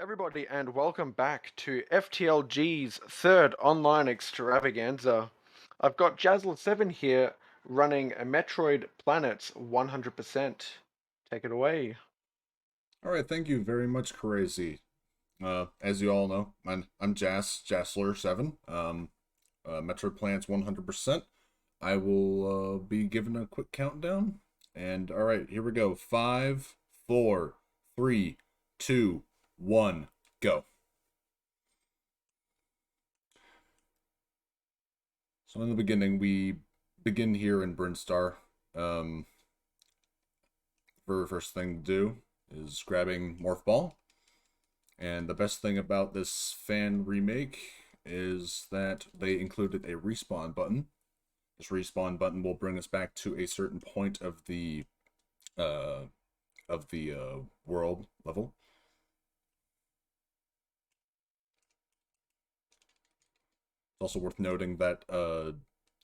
everybody, and welcome back to FTLG's third online extravaganza. I've got jasler17 here running a Metroid Planets 100%. Take it away. All right, thank you very much, Crazy. As you all know, I'm jasler7. Metroid Plants 100%. I will be giving a quick countdown. And all right, here we go. 5, 4, 3, 2, 1, go. So in the beginning, we begin here in Brinstar. Very first thing to do is grabbing Morph Ball. And the best thing about this fan remake is that they included a respawn button. This respawn button will bring us back to a certain point of the world level. It's also worth noting that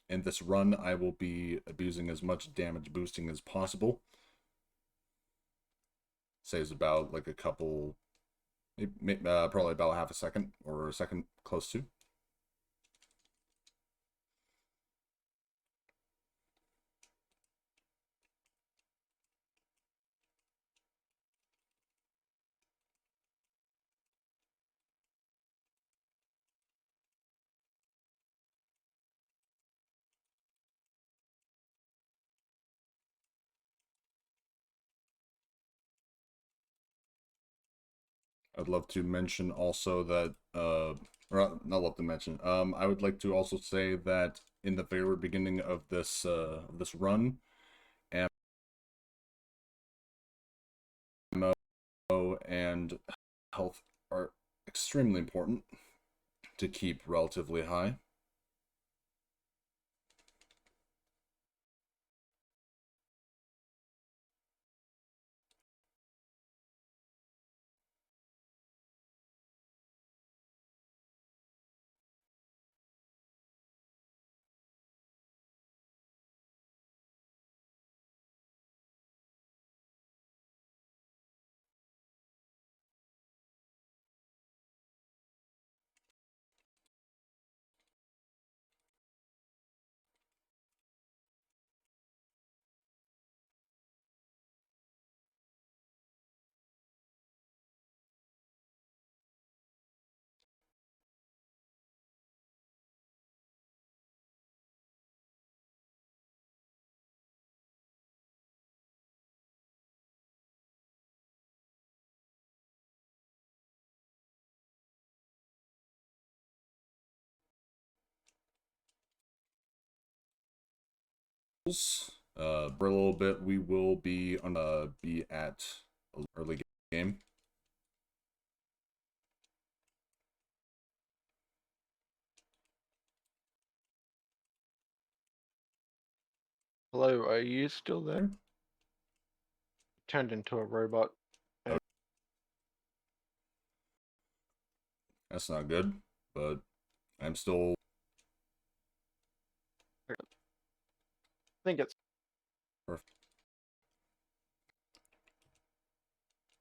in this run, I will be abusing as much damage boosting as possible. Saves about like a couple, probably about half a second or a second close to. I'd love to mention also that, or not love to mention, I would like to also say that in the very beginning of this run, ammo and health are extremely important to keep relatively high. For a little bit, we will be at early game. Hello, are you still there? Turned into a robot. That's not good, but I'm still. I think it's Perfect.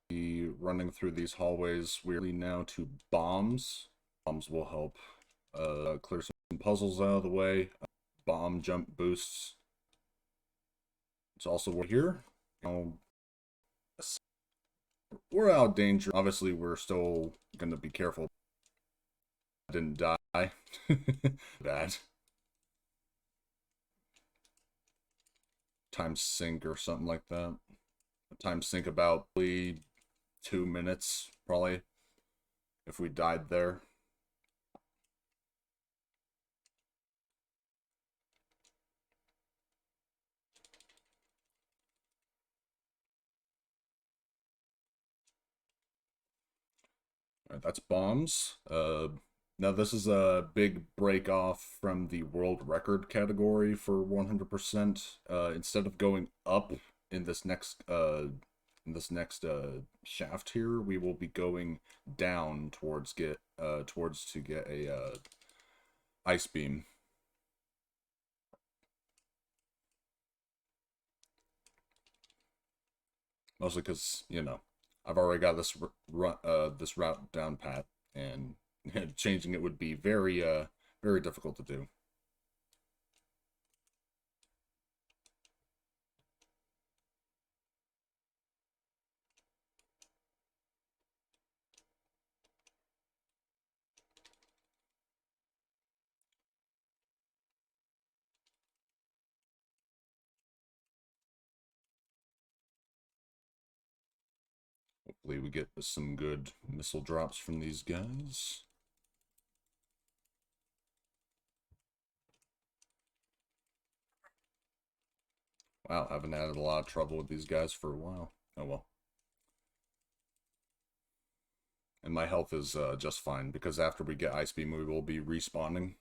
Be running through these hallways. We're now to bombs. Bombs will help clear some puzzles out of the way. Bomb jump boosts. It's also here. We're out of danger. Obviously, we're still gonna be careful. I didn't die. Bad. Time sync or something like that. Time sync about 2 minutes, probably, if we died there. Alright, that's bombs. Now this is a big break off from the world record category for 100%. Instead of going up in this next shaft here, we will be going down towards to get a ice beam. Mostly because, you know, I've already got this route down pat, and changing it would be very difficult to do. Hopefully we get some good missile drops from these guys. Wow, I haven't had a lot of trouble with these guys for a while. Oh well. And my health is just fine, because after we get Ice Beam, we will be respawning.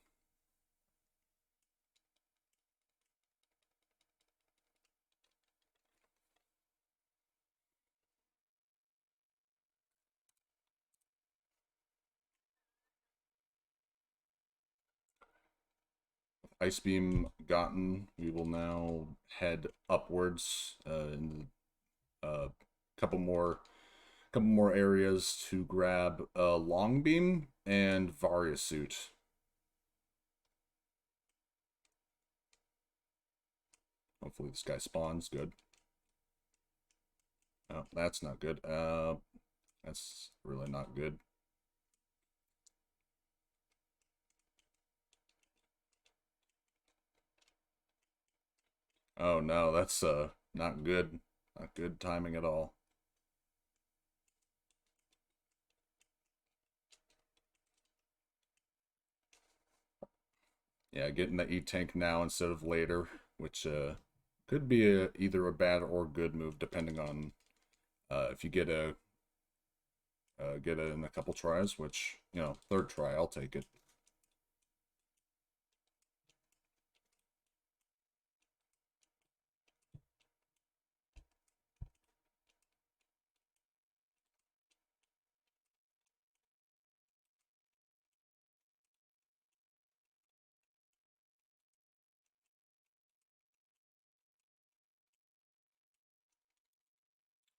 Ice Beam gotten, we will now head upwards in a couple more areas to grab a Long Beam and Varia Suit. Hopefully this guy spawns. Good. Oh, that's not good. That's really not good. Oh no, that's not good. Not good timing at all. Yeah, getting the E-Tank now instead of later, which could be either a bad or good move depending on if you get it in a couple tries, which, you know, third try, I'll take it.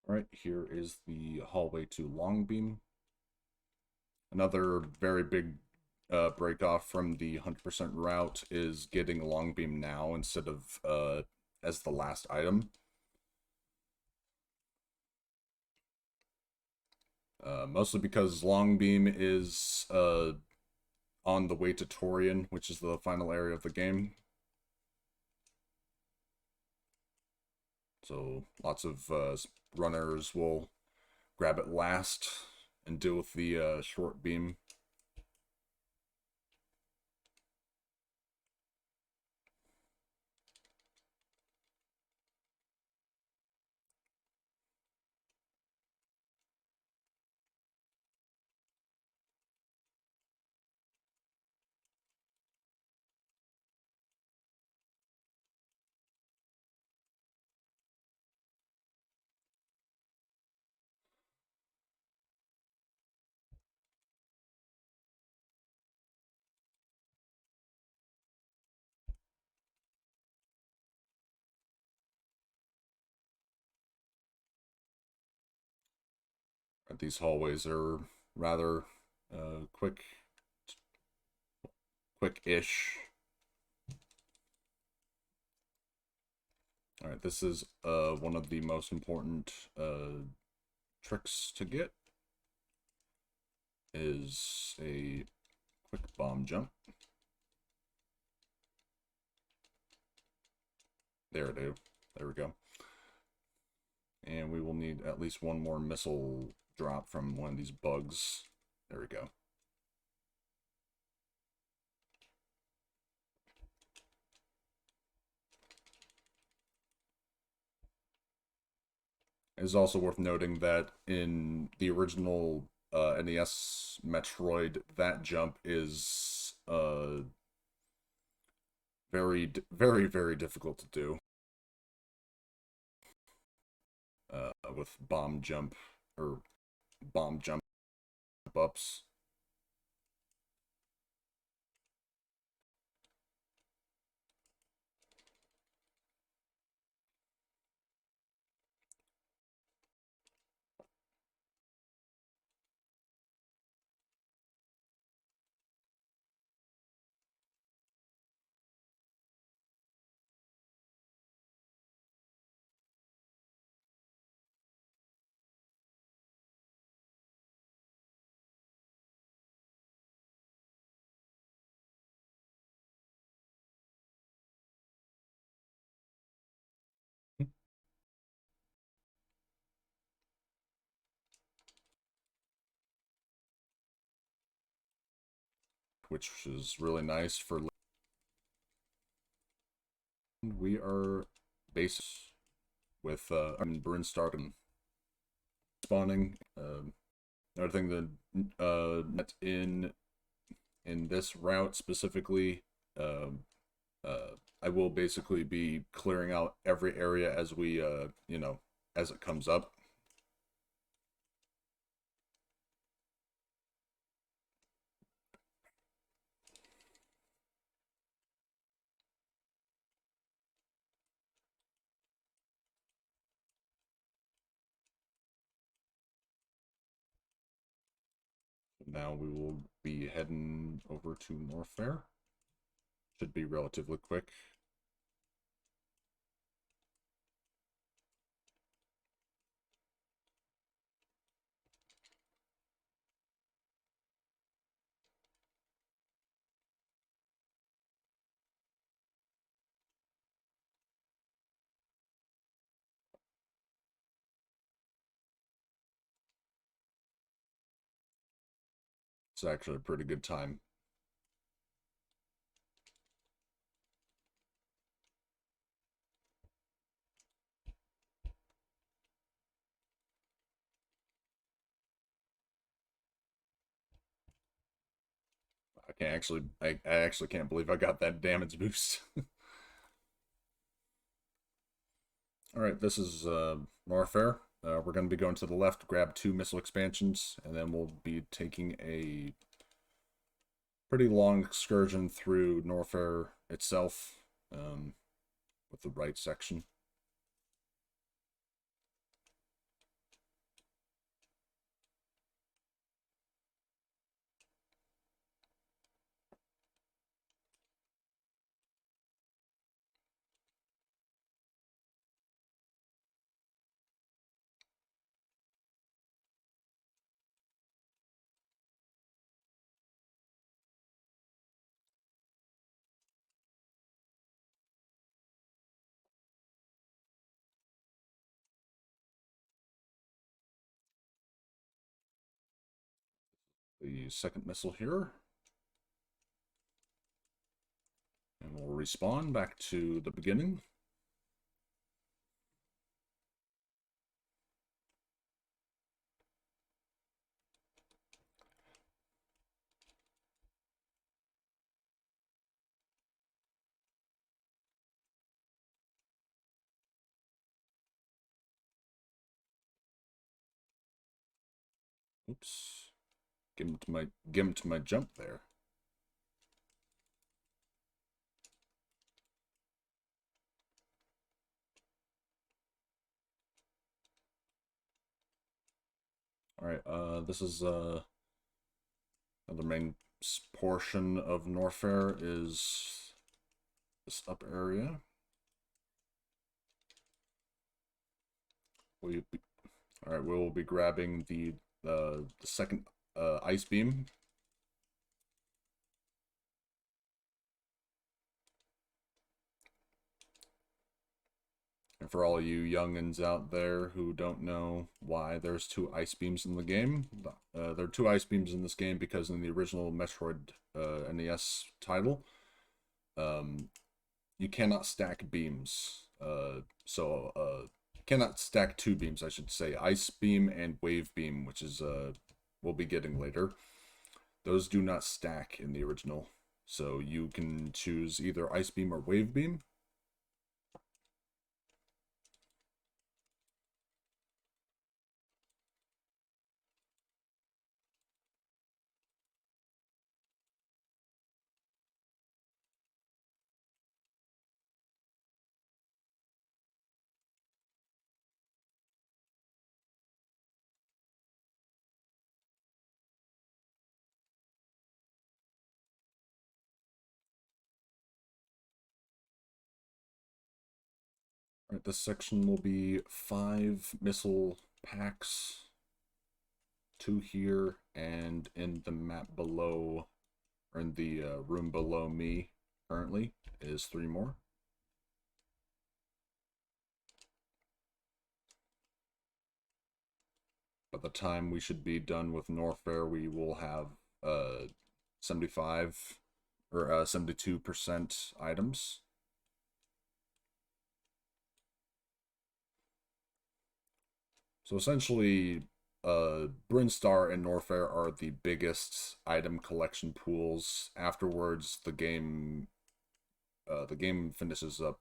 Alright, here is the hallway to Long Beam. Another very big break off from the 100% route is getting Long Beam now instead of as the last item. Mostly because Long Beam is on the way to Torian, which is the final area of the game. So lots of runners will grab it last and deal with the short beam. These hallways are rather quick-ish. All right, this is one of the most important tricks to get is a quick bomb jump. There we go. And we will need at least one more missile drop from one of these bugs. There we go. It is also worth noting that in the original NES Metroid, that jump is very difficult to do with bomb jump or bomb jump ups. which is really nice for. We are base with Brinstark and spawning. Another thing that in this route specifically, I will basically be clearing out every area as we as it comes up. Now we will be heading over to Norfair. Should be relatively quick. It's actually a pretty good time. I actually can't believe I got that damage boost. All right, this is Norfair. We're going to be going to the left, grab 2 missile expansions, and then we'll be taking a pretty long excursion through Norfair itself with the right section. The second missile here. And we'll respawn back to the beginning. Oops. Give him to my jump there. All right, this is the main portion of Norfair is this up area. All right, we'll be grabbing the second ice beam. And for all you youngins out there who don't know why there's 2 ice beams in the game, there are 2 ice beams in this game because in the original Metroid NES title, you cannot stack beams. Cannot stack 2 beams, I should say. Ice beam and wave beam, which is we'll be getting later. Those do not stack in the original, so you can choose either ice beam or wave beam. All right, this section will be 5 missile packs, 2 here, and in the map below, or in the room below me currently, is 3 more. By the time we should be done with Norfair, we will have 75 or 72% items. So essentially, Brinstar and Norfair are the biggest item collection pools. Afterwards, the game finishes up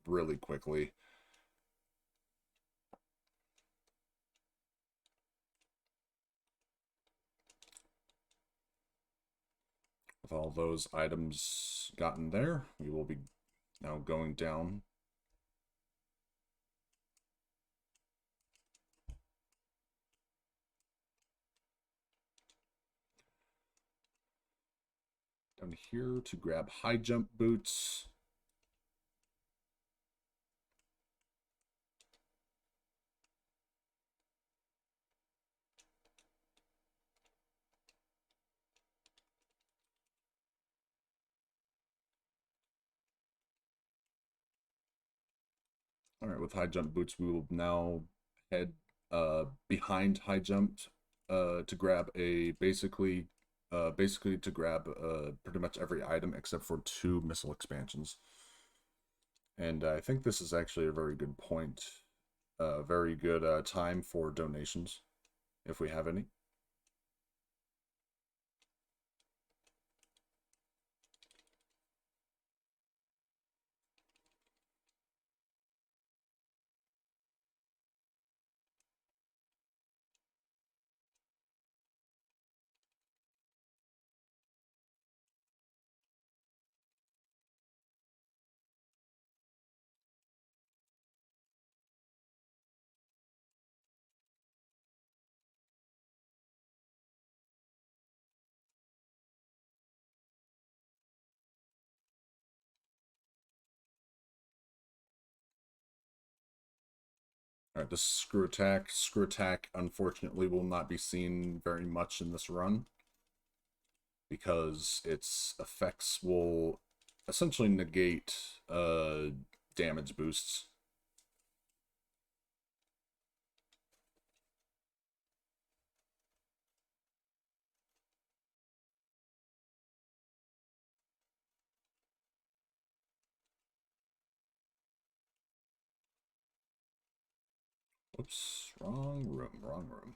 really quickly. With all those items gotten there, we will be now going down. Down here to grab high jump boots. All right, with high jump boots, we will now head behind high jump to grab a basically to grab pretty much every item except for 2 missile expansions. And I think this is actually a very good point, very good time for donations, if we have any. All right, the screw attack. Screw attack, unfortunately, will not be seen very much in this run because its effects will essentially negate damage boosts. Oops, wrong room, wrong room.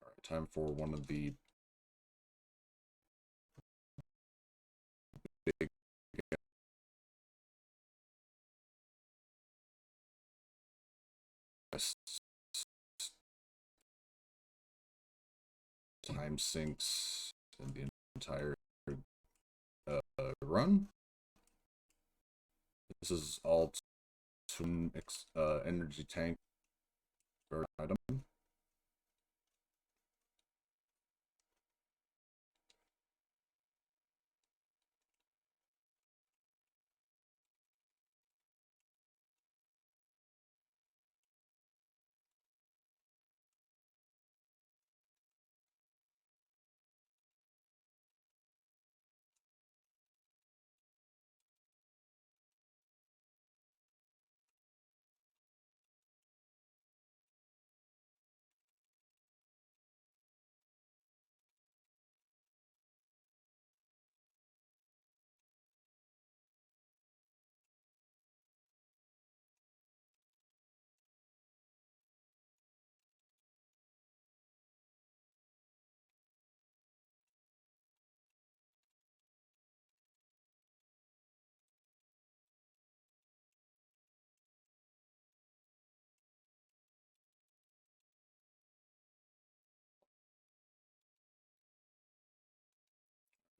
All right, time for one of the big time sinks in the entire run. This is all to energy tank item.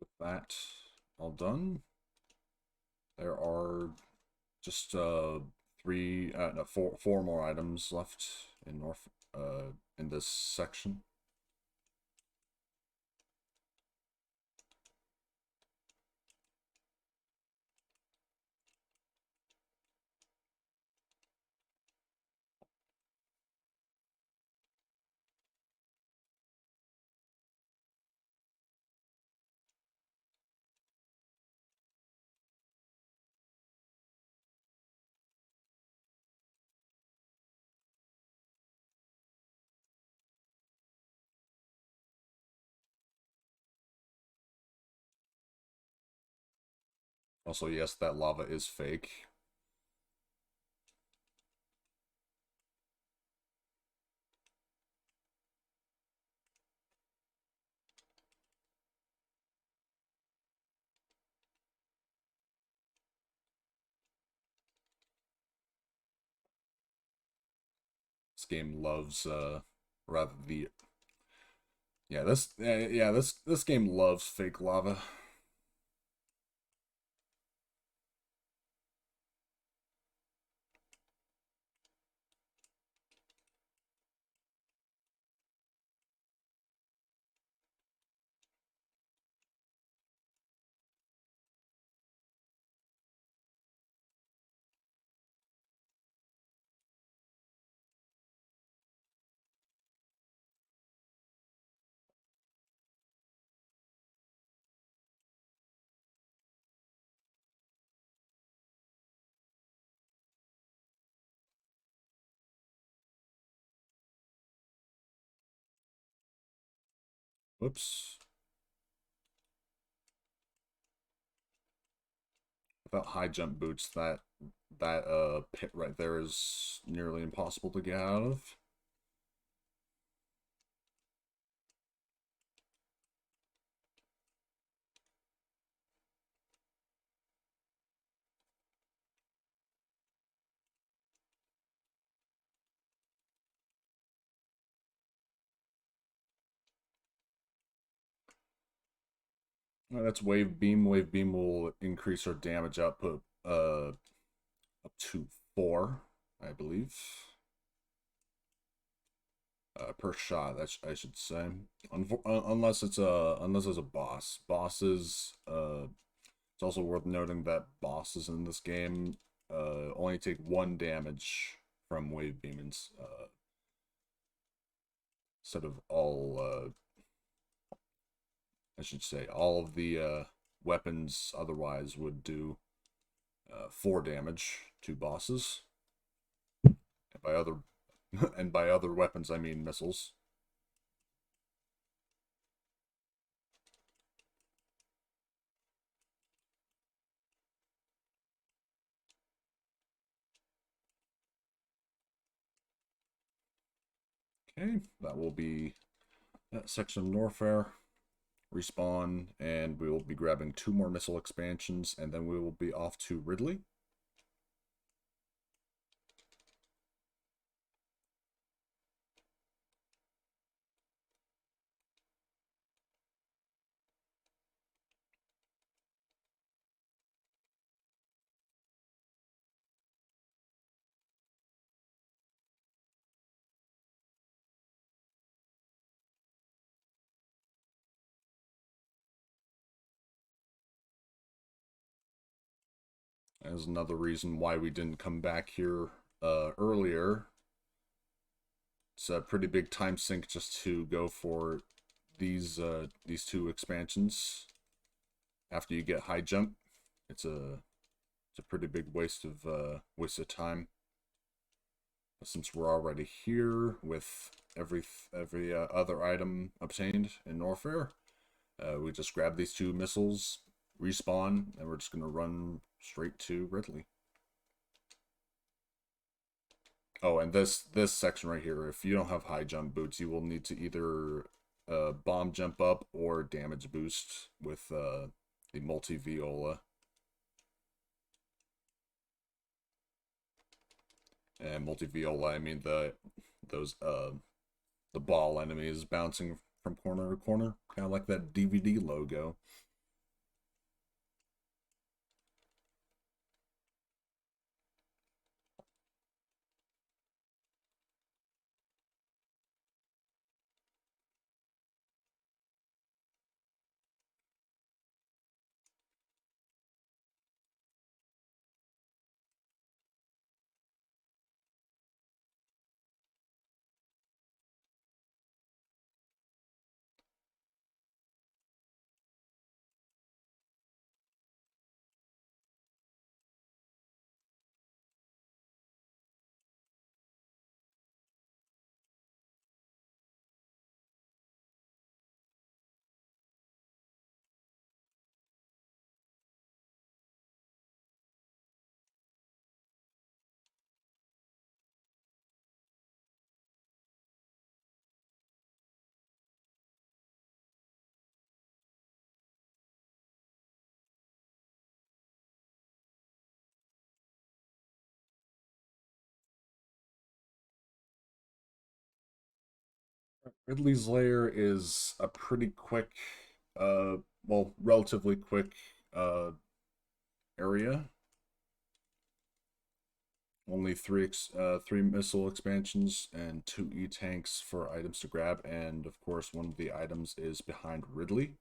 With that all done, there are just four more items left in in this section. Also, yes, that lava is fake. This game loves, rather the this game loves fake lava. Whoops. Without high jump boots, that pit right there is nearly impossible to get out of. That's wave beam. Wave beam will increase our damage output up to 4, I believe. Per shot, that's I should say. Unless it's a boss. Bosses. It's also worth noting that bosses in this game only take 1 damage from wave beam instead of all. I should say all of the weapons otherwise would do 4 damage to bosses. And by other and by other weapons I mean missiles. Okay, that will be that section of Norfair. Respawn, and we will be grabbing 2 more missile expansions, and then we will be off to Ridley. As another reason why we didn't come back here earlier. It's a pretty big time sink just to go for these 2 expansions. After you get high jump, it's a pretty big waste of time. But since we're already here with every other item obtained in Norfair, we just grab these 2 missiles, respawn, and we're just gonna run straight to Ridley. Oh, and this section right here, if you don't have high jump boots, you will need to either bomb jump up or damage boost with the multi-viola. And multi-viola, I mean the ball enemies bouncing from corner to corner, kind of like that DVD logo. Ridley's Lair is a pretty quick, uh, well, relatively quick uh, area. Only three missile expansions and 2 E-tanks for items to grab, and of course one of the items is behind Ridley.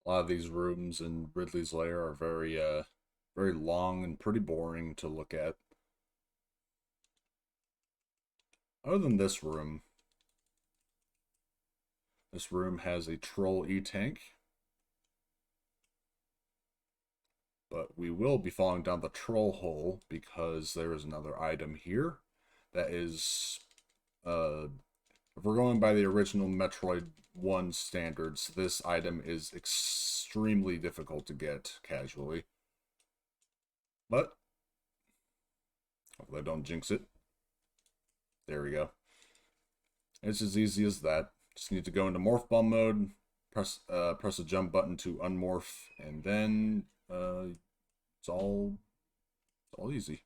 A lot of these rooms in Ridley's Lair are very long and pretty boring to look at. Other than this room has a troll E-tank. But we will be falling down the troll hole because there is another item here that is, if we're going by the original Metroid 1 standards, this item is extremely difficult to get casually. But, hopefully I don't jinx it. There we go. It's as easy as that. Just need to go into Morph Bomb mode, press the jump button to unmorph, and then it's all easy.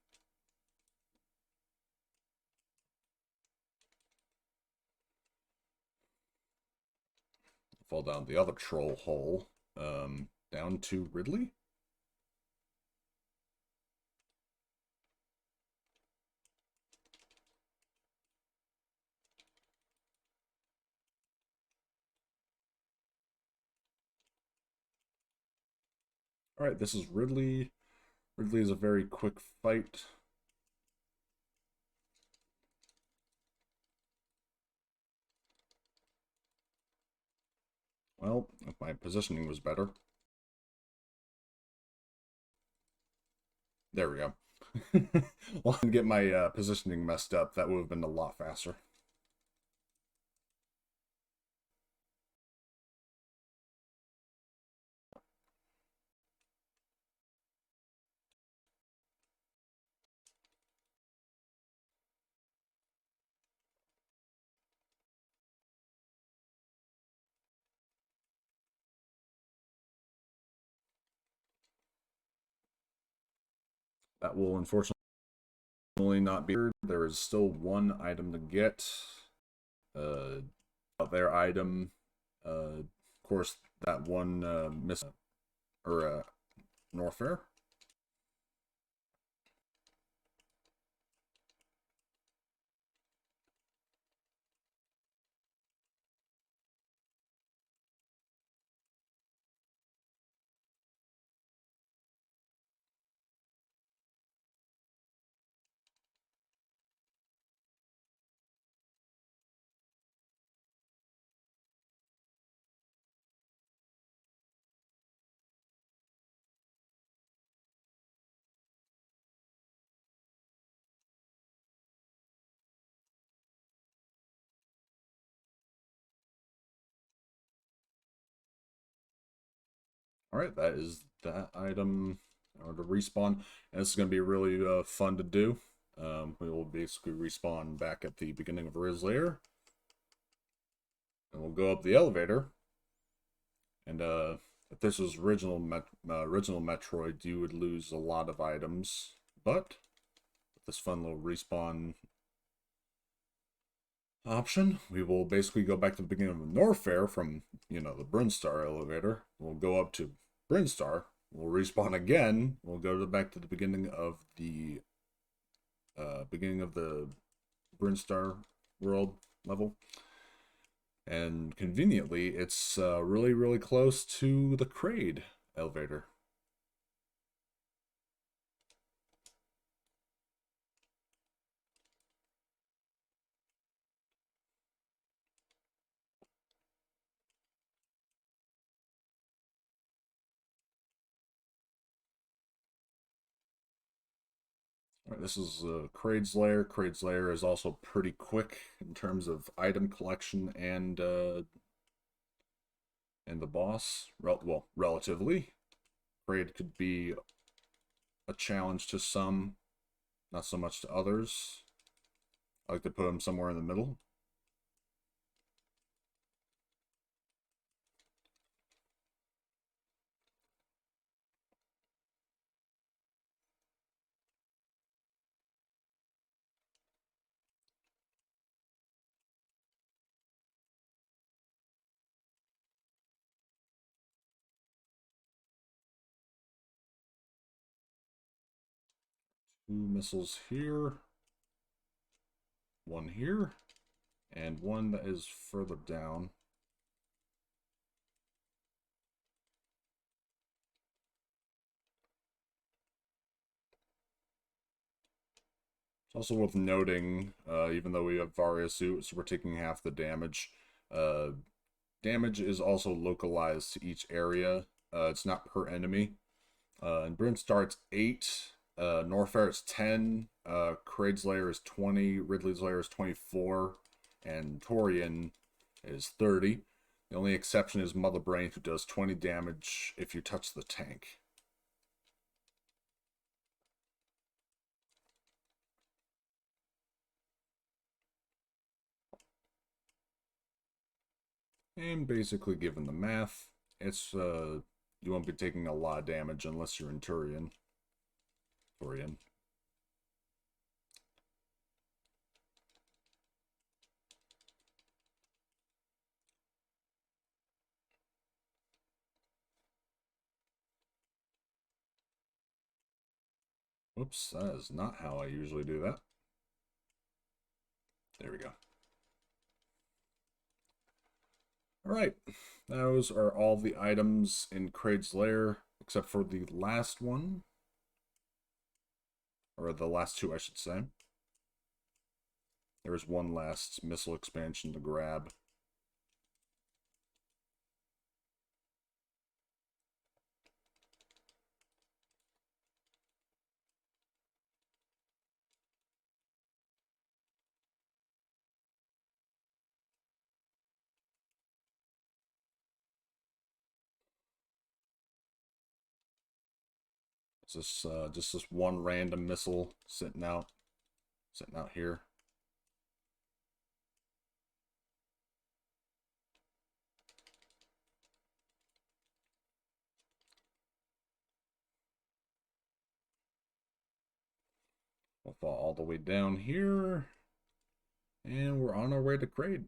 Fall down the other troll hole, down to Ridley. All right, this is Ridley. Ridley is a very quick fight. Well, if my positioning was better. There we go. Well, I didn't get my positioning messed up. That would have been a lot faster. That will unfortunately not be. There is still one item to get. Out there item. Of course, that one miss or Norfair. All right, that is that item or to respawn. And this is going to be really fun to do. We will basically respawn back at the beginning of Riz Lair. And we'll go up the elevator. And if this was original Metroid, you would lose a lot of items. But with this fun little respawn option, we will basically go back to the beginning of the Norfair from, the Brinstar elevator. We'll go up to Brinstar. We'll respawn again. We'll go back to the beginning of the Brinstar world level. And conveniently, it's really, really close to the Kraid elevator. All right, this is Kraid's Lair. Kraid's Lair is also pretty quick in terms of item collection and the boss. Well, relatively. Kraid could be a challenge to some, not so much to others. I like to put him somewhere in the middle. Two missiles here. One here. And one that is further down. It's also worth noting, even though we have Varia suits, we're taking half the damage. Damage is also localized to each area. It's not per enemy. And Brimstar it's 8. Norfair is 10. Kraid's Lair is 20. Ridley's Lair is 24. And Torian is 30. The only exception is Mother Brain, who does 20 damage if you touch the tank. And basically, given the math, it's you won't be taking a lot of damage unless you're in Turian. Whoops, that is not how I usually do that. There we go. Alright, those are all the items in Kraid's Lair, except for the last one. Or the last two, I should say. There is one last missile expansion to grab. It's just this one random missile sitting out here. We'll fall all the way down here. And we're on our way to Kraid.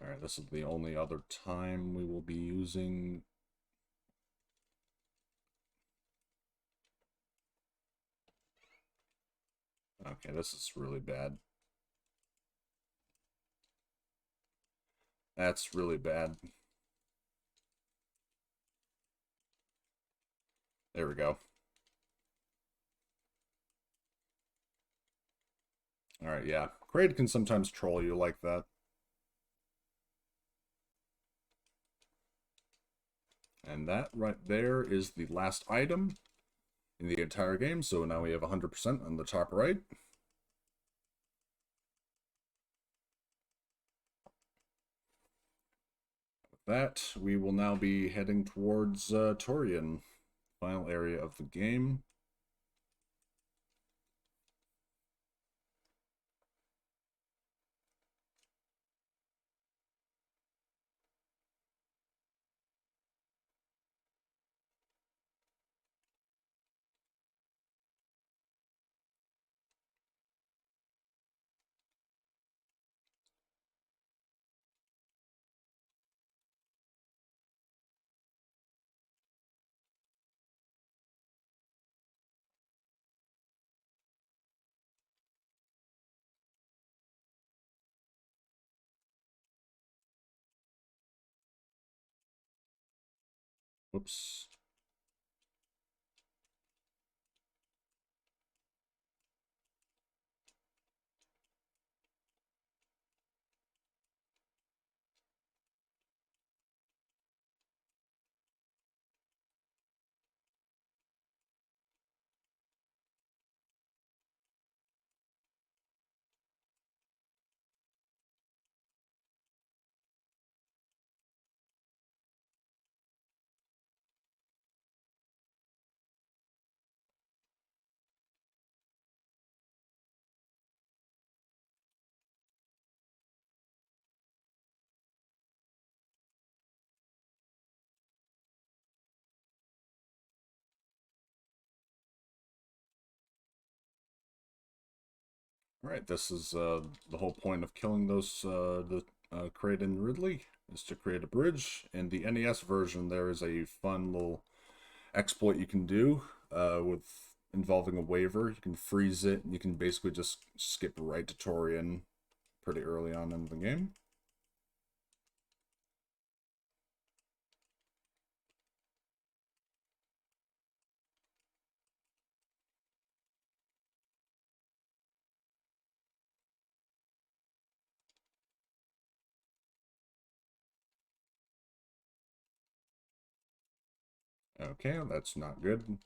Alright, this is the only other time we will be using... Okay, this is really bad. That's really bad. There we go. Alright, yeah. Kraid can sometimes troll you like that. And that right there is the last item in the entire game. So now we have 100% on the top right. With that, we will now be heading towards Torian, final area of the game. Whoops. All right, this is the whole point of killing those the Kraid and Ridley is to create a bridge. In the NES version, there is a fun little exploit you can do with involving a waiver. You can freeze it, and you can basically just skip right to Torian pretty early on in the game. Okay, that's not good.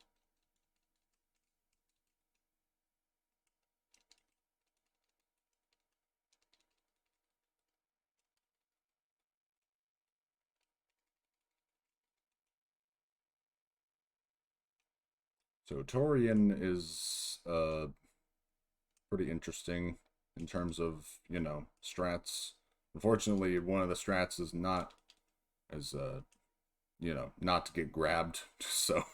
So Torian is pretty interesting in terms of, strats. Unfortunately, one of the strats is not as not to get grabbed. So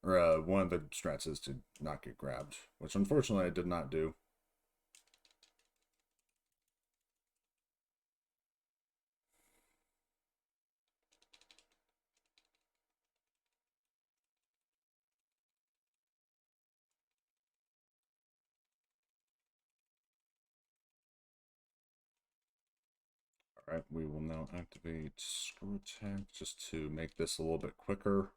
or one of the strats is to not get grabbed, which unfortunately I did not do. Alright, we will now activate Screw Attack just to make this a little bit quicker.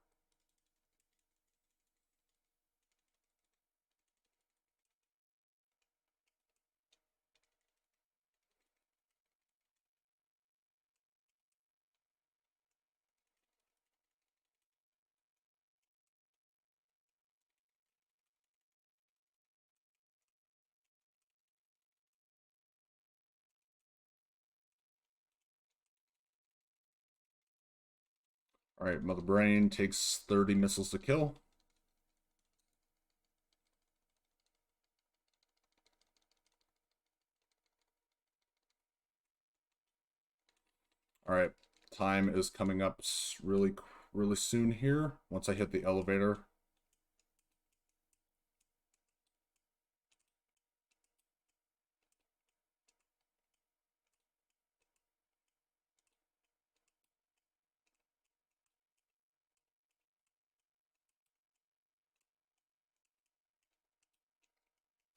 Alright, Mother Brain takes 30 missiles to kill. Alright, time is coming up really soon here once I hit the elevator.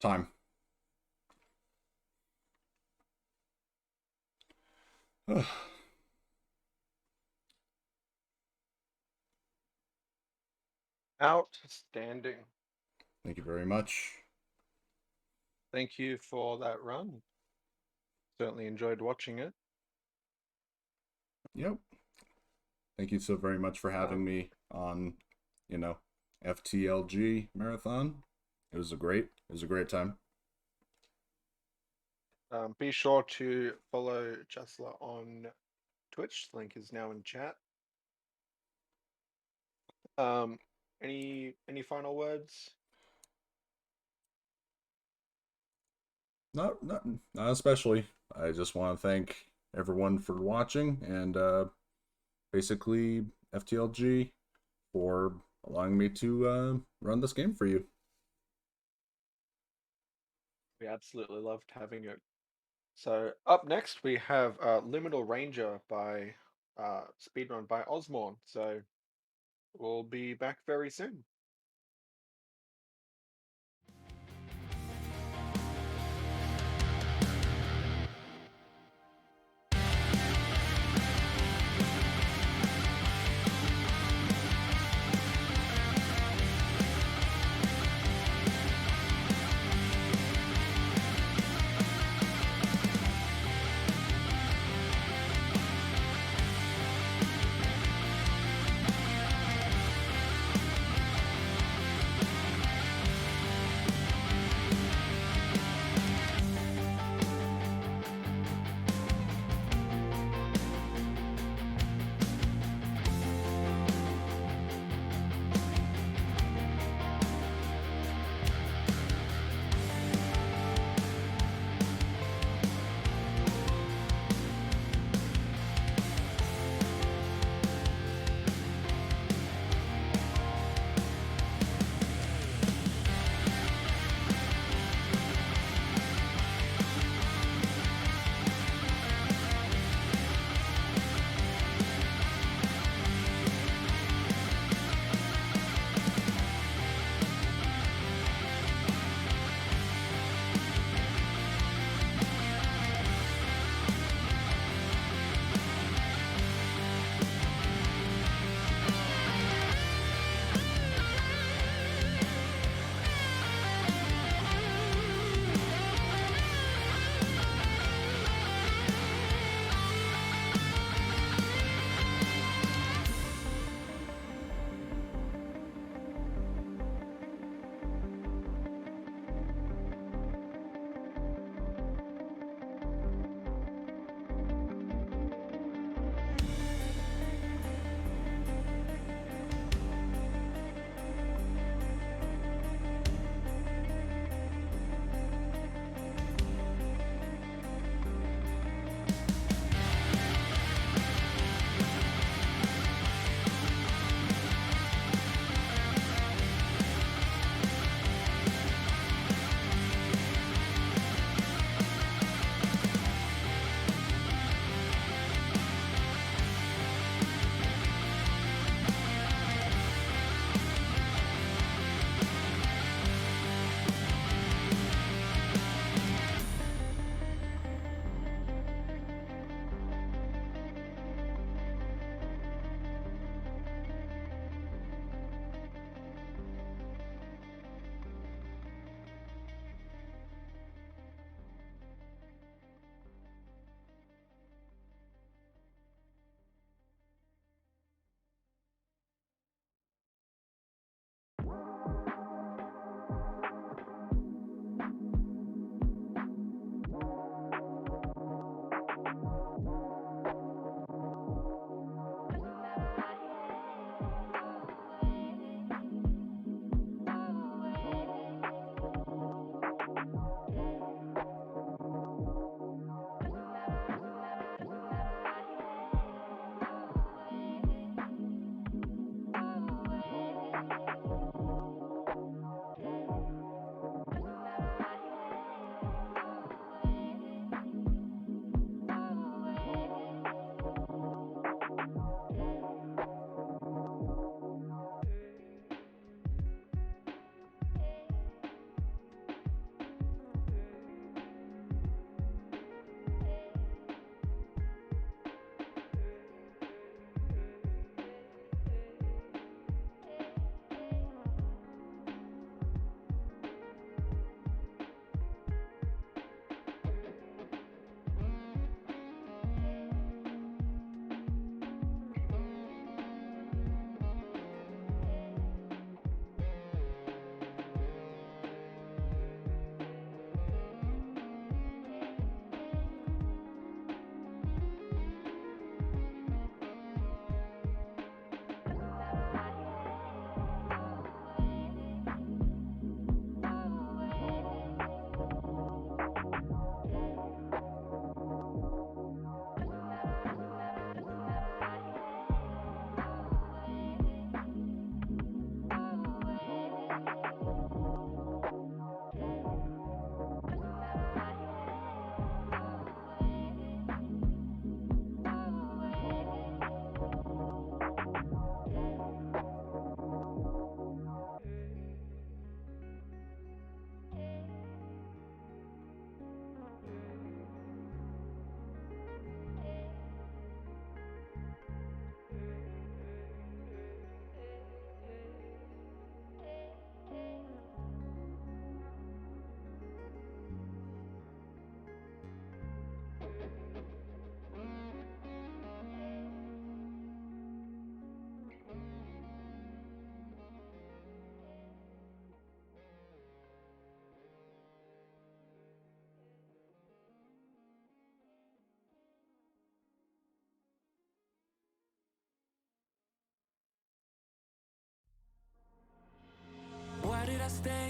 Time. Outstanding. Thank you very much. Thank you for that run. Certainly enjoyed watching it. Yep. Thank you so very much for having me on, FTLG Marathon. It was a great time. Be sure to follow Jasler on Twitch. The link is now in chat. Any final words? Not especially. I just want to thank everyone for watching and basically FTLG for allowing me to run this game for you. We absolutely loved having it. So up next we have Liminal Ranger by speedrun by Osmorn. So we'll be back very soon.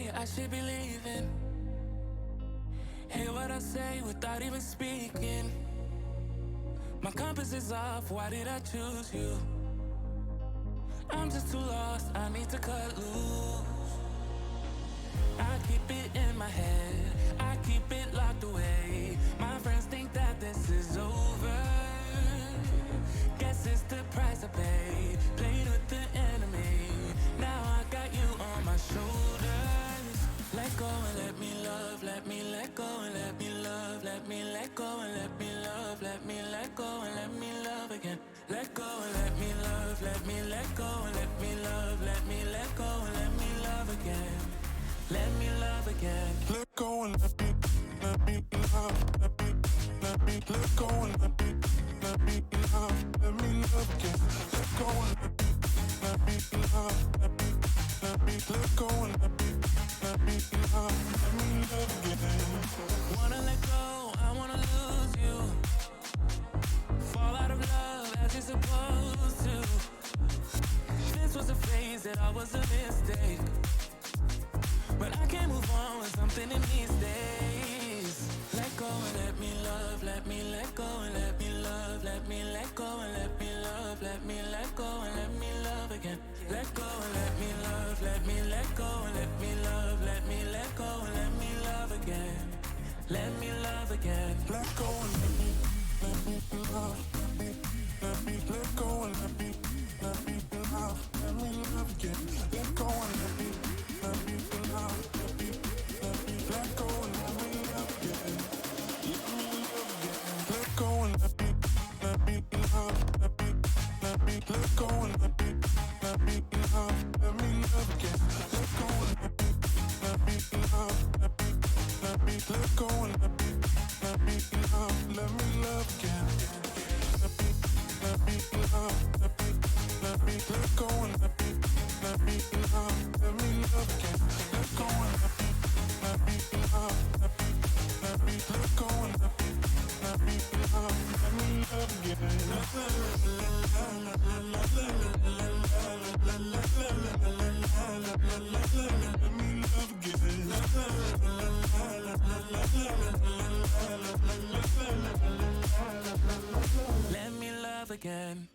way, I should be leaving. Hear what I say without even speaking. My compass is off, why did I choose you? I'm just too lost, I need to cut loose. I keep it in my head, I keep it locked away. My friends think that this is over. Guess it's the price I paid. Played with the enemy, now I got you on my shoulders. Let go and let me love, let me let go and let me love. Let me let go and let me love, let me let go and let me love again. Let go and let me love, let me let go and let me love. Let me let go and let me love again. Let me love again. Let go and let me love. Let me let go and let me love. Let me love again. Let go and let me love. Let me let go and let me love. Let me love again. Wanna let go, I wanna lose you. Fall out of love as you're supposed to. This was a phase that I was a mistake, but I can't move on with something in these days. Let go and let me love, let me let go and let me love. Let me let go and let me love, let me let go and let me love again. Let go and let me love, let me let go and let me love. Let me let go and let me love again. Let me love again. Let go and let me love. Let me let go and let me love. Let me love again. Let go and let me love. Let me let go and let me love again. Let me love again. Let go and let me love. Let me let go and let me love. Let me love again. Let go and let me love. Let me let go and let me love. Let me love again. Let me love. Let me let go and let me love. Let me love again. Let go and let me love. Let me let go and let me love. Let me love again. Let me love again.